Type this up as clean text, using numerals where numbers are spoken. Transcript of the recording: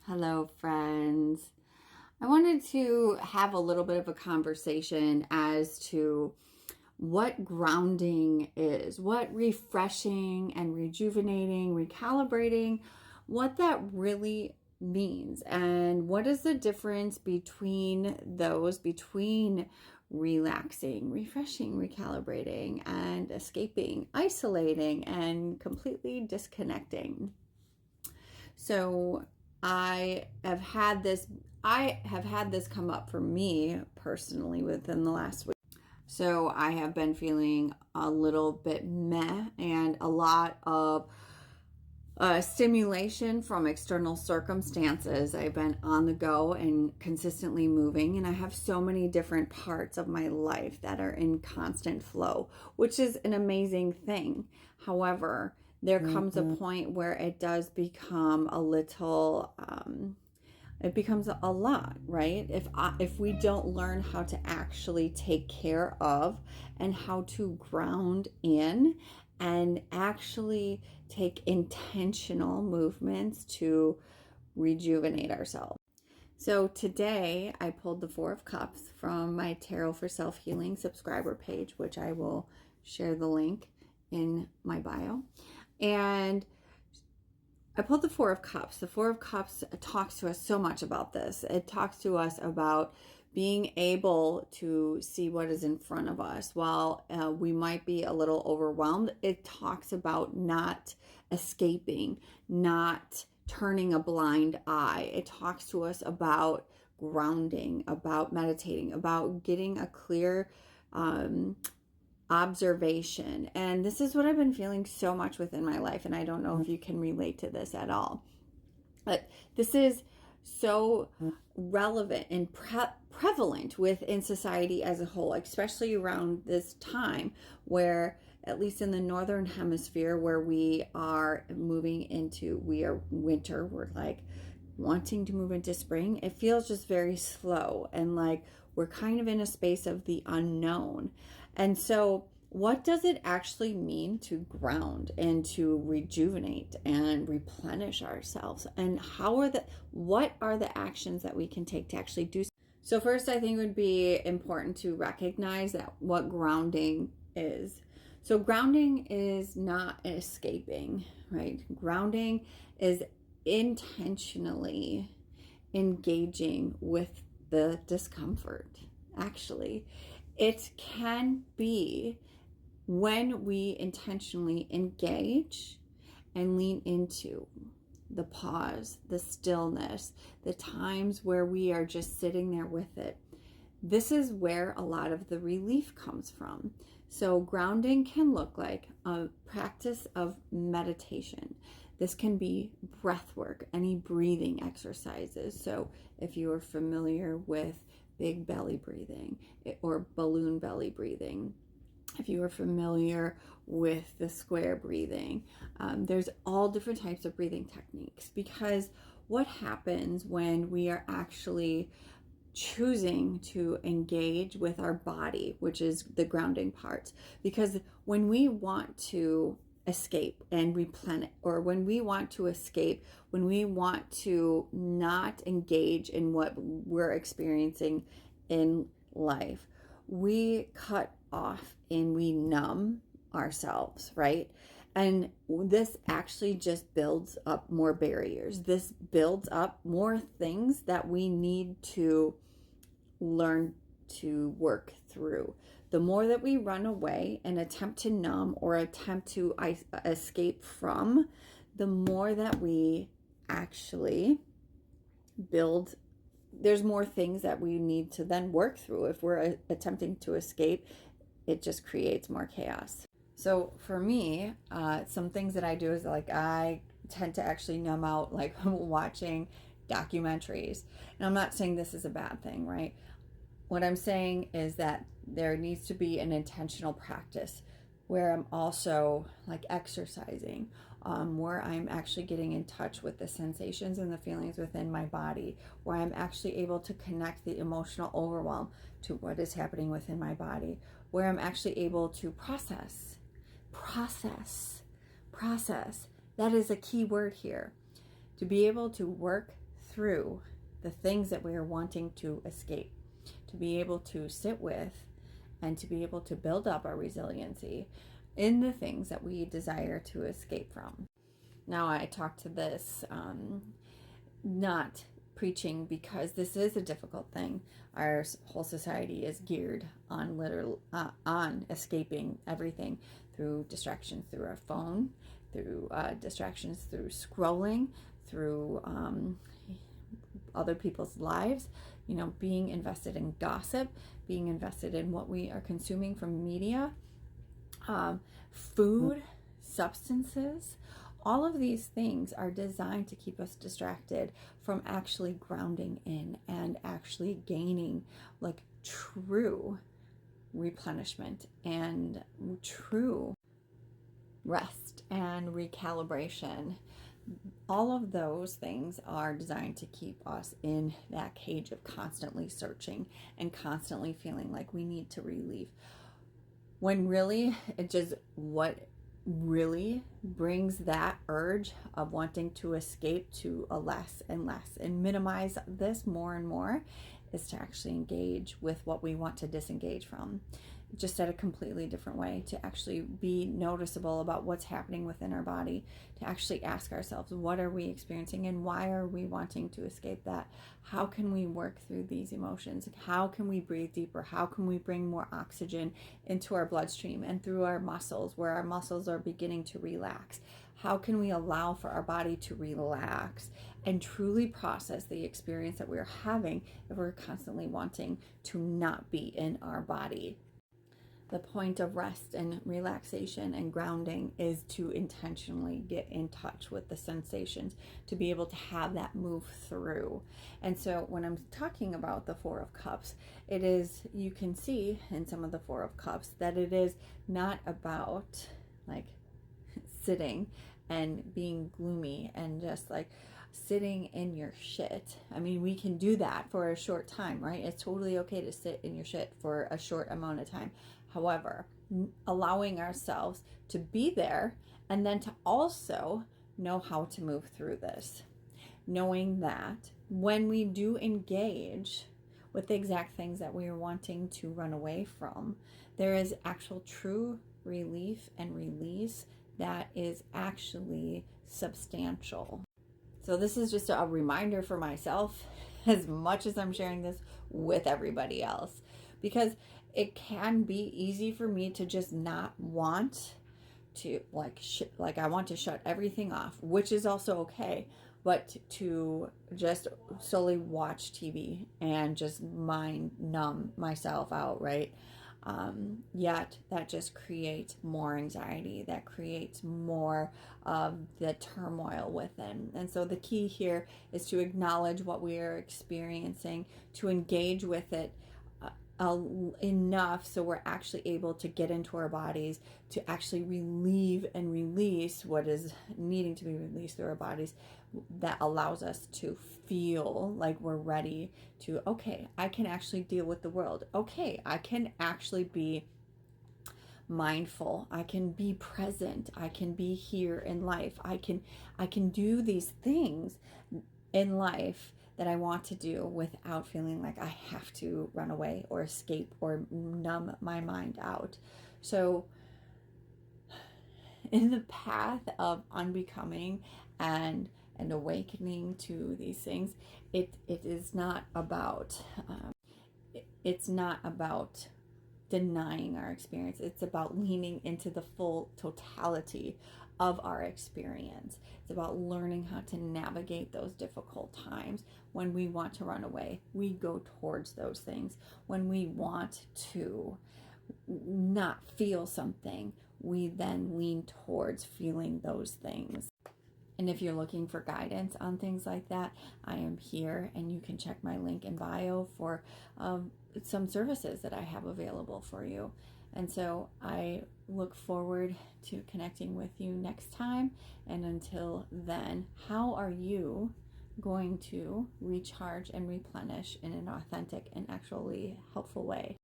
Hello, friends. I wanted to have a little bit of a conversation as to what grounding is, what refreshing and rejuvenating, recalibrating, what that really means, and what is the difference between those, between relaxing, refreshing, recalibrating, and escaping, isolating, and completely disconnecting. So I have had this come up for me personally within the last week. So I have been feeling a little bit meh and a lot of stimulation from external circumstances. I've been on the go and consistently moving, and I have so many different parts of my life that are in constant flow, which is an amazing thing. However, there comes a point where it does become a little, it becomes a lot, right? If we don't learn how to actually take care of and how to ground in and actually take intentional movements to rejuvenate ourselves. So today I pulled the Four of Cups from my Tarot for Self-Healing subscriber page, which I will share the link in my bio. And I pulled the Four of Cups. The Four of Cups talks to us so much about this. It talks to us about being able to see what is in front of us. While we might be a little overwhelmed, it talks about not escaping, not turning a blind eye. It talks to us about grounding, about meditating, about getting a clear observation. And this is what I've been feeling so much within my life, and I don't know if you can relate to this at all, but this is so relevant and prevalent within society as a whole, especially around this time where, at least in the northern hemisphere, where we are moving into, we are winter, we're like wanting to move into spring. It feels just very slow, and like we're kind of in a space of the unknown. And so what does it actually mean to ground and to rejuvenate and replenish ourselves? And what are the actions that we can take to actually do so? So first, I think it would be important to recognize that what grounding is. So grounding is not escaping, right? Grounding is intentionally engaging with the discomfort. Actually, it can be when we intentionally engage and lean into the pause, the stillness, the times where we are just sitting there with it. This is where a lot of the relief comes from. So grounding can look like a practice of meditation. This can be breath work, any breathing exercises. So if you are familiar with big belly breathing or balloon belly breathing, if you are familiar with the square breathing, there's all different types of breathing techniques, because what happens when we are actually choosing to engage with our body, which is the grounding part, because when we want to escape and replenish, or when we want to escape, when we want to not engage in what we're experiencing in life, we cut off and we numb ourselves, right? And this actually just builds up more barriers. This builds up more things that we need to learn to work through. The more that we run away and attempt to numb or attempt to escape from, the more that we actually build. There's more things that we need to then work through. If we're attempting to escape, it just creates more chaos. So for me, some things that I do is like I tend to actually numb out, like watching documentaries. And I'm not saying this is a bad thing, right? What I'm saying is that there needs to be an intentional practice where I'm also like exercising, where I'm actually getting in touch with the sensations and the feelings within my body, where I'm actually able to connect the emotional overwhelm to what is happening within my body, where I'm actually able to process. That is a key word here. To be able to work through the things that we are wanting to escape, to be able to sit with and to be able to build up our resiliency in the things that we desire to escape from. Now, I talk to this, not preaching, because this is a difficult thing. Our whole society is geared on on escaping everything through distractions through our phone, through distractions through scrolling, through other people's lives, being invested in gossip, being invested in what we are consuming from media, food, substances. All of these things are designed to keep us distracted from actually grounding in and actually gaining like true replenishment and true rest and recalibration. All of those things are designed to keep us in that cage of constantly searching and constantly feeling like we need to relieve. When really, what really brings that urge of wanting to escape to a less and less and minimize this more and more is to actually engage with what we want to disengage from, just at a completely different way, to actually be noticeable about what's happening within our body, to actually ask ourselves, what are we experiencing and why are we wanting to escape that? How can we work through these emotions? How can we breathe deeper? How can we bring more oxygen into our bloodstream and through our muscles, where our muscles are beginning to relax? How can we allow for our body to relax and truly process the experience that we're having if we're constantly wanting to not be in our body? The point of rest and relaxation and grounding is to intentionally get in touch with the sensations, to be able to have that move through. And so when I'm talking about the Four of Cups, it is, you can see in some of the Four of Cups that it is not about like sitting and being gloomy and just like sitting in your shit. I mean, we can do that for a short time, right? It's totally okay to sit in your shit for a short amount of time. However, allowing ourselves to be there and then to also know how to move through this. Knowing that when we do engage with the exact things that we are wanting to run away from, there is actual true relief and release that is actually substantial. So this is just a reminder for myself, as much as I'm sharing this with everybody else, because it can be easy for me to just not want to like I want to shut everything off, which is also okay, but to just solely watch TV and just mind numb myself out, right? Yet that just creates more anxiety, that creates more of the turmoil within. And so the key here is to acknowledge what we are experiencing, to engage with it enough so we're actually able to get into our bodies, to actually relieve and release what is needing to be released through our bodies. That allows us to feel like we're ready to, okay, I can actually deal with the world. Okay, I can actually be mindful. I can be present. I can be here in life. I can do these things in life that I want to do without feeling like I have to run away or escape or numb my mind out. So in the path of unbecoming and awakening to these things, it is not about it's not about denying our experience. It's about leaning into the full totality of our experience. It's about learning how to navigate those difficult times. When we want to run away, we go towards those things. When we want to not feel something, we then lean towards feeling those things. And if you're looking for guidance on things like that, I am here, and you can check my link in bio for some services that I have available for you. And so I look forward to connecting with you next time. And until then, how are you going to recharge and replenish in an authentic and actually helpful way?